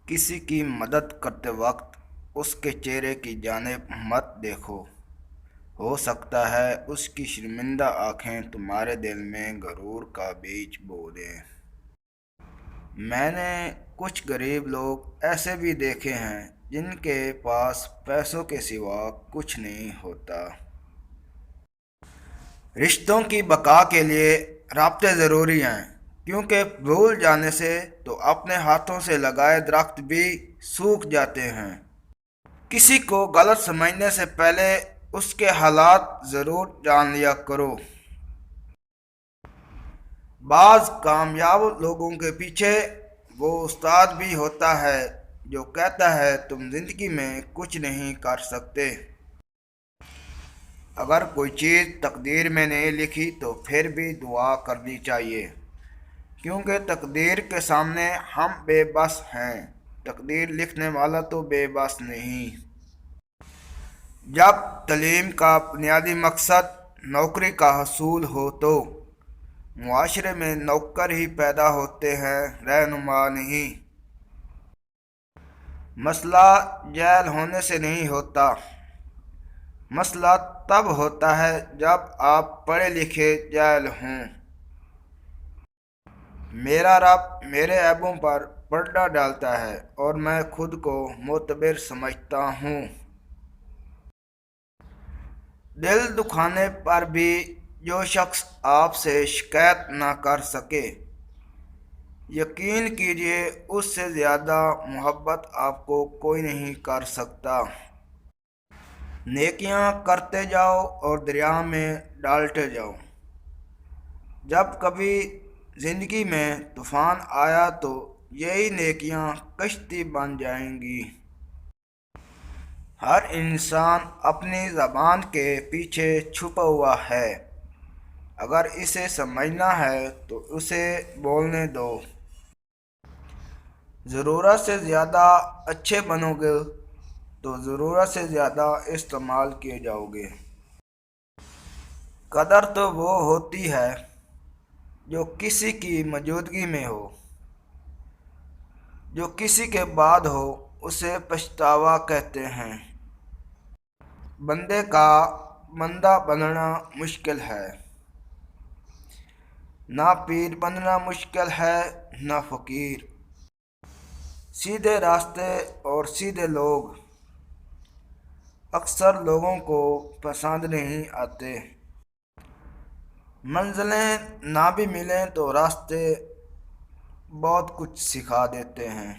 کسی کی مدد کرتے وقت اس کے چہرے کی جانب مت دیکھو۔ ہو سکتا ہے اس کی شرمندہ آنکھیں تمہارے دل میں غرور کا بیج بو دیں۔ میں نے کچھ غریب لوگ ایسے بھی دیکھے ہیں جن کے پاس پیسوں کے سوا کچھ نہیں ہوتا۔ رشتوں کی بقا کے لیے رابطے ضروری ہیں، کیونکہ بھول جانے سے تو اپنے ہاتھوں سے لگائے درخت بھی سوکھ جاتے ہیں۔ کسی کو غلط سمجھنے سے پہلے اس کے حالات ضرور جان لیا کرو۔ بعض کامیاب لوگوں کے پیچھے وہ استاد بھی ہوتا ہے جو کہتا ہے تم زندگی میں کچھ نہیں کر سکتے۔ اگر کوئی چیز تقدیر میں نہیں لکھی تو پھر بھی دعا کرنی چاہیے، کیونکہ تقدیر کے سامنے ہم بے بس ہیں، تقدیر لکھنے والا تو بے بس نہیں۔ جب تعلیم کا بنیادی مقصد نوکری کا حصول ہو تو معاشرے میں نوکر ہی پیدا ہوتے ہیں، رہنما نہیں۔ مسئلہ جہل ہونے سے نہیں ہوتا، مسئلہ تب ہوتا ہے جب آپ پڑھے لکھے جاہل ہوں۔ میرا رب میرے عیبوں پر پردہ ڈالتا ہے اور میں خود کو معتبر سمجھتا ہوں۔ دل دکھانے پر بھی جو شخص آپ سے شکایت نہ کر سکے، یقین کیجیے اس سے زیادہ محبت آپ کو کوئی نہیں کر سکتا۔ نیکیاں کرتے جاؤ اور دریا میں ڈالتے جاؤ۔ جب کبھی زندگی میں طوفان آیا تو یہی نیکیاں کشتی بن جائیں گی۔ ہر انسان اپنی زبان کے پیچھے چھپا ہوا ہے، اگر اسے سمجھنا ہے تو اسے بولنے دو۔ ضرورت سے زیادہ اچھے بنو گے تو ضرورت سے زیادہ استعمال کیے جاؤ گے۔ قدر تو وہ ہوتی ہے جو کسی کی موجودگی میں ہو، جو کسی کے بعد ہو اسے پچھتاوا کہتے ہیں۔ بندے کا بندہ بننا مشکل ہے، نہ پیر بننا مشکل ہے نہ فقیر۔ سیدھے راستے اور سیدھے لوگ اکثر لوگوں کو پسند نہیں آتے۔ منزلیں نہ بھی ملیں تو راستے بہت کچھ سکھا دیتے ہیں۔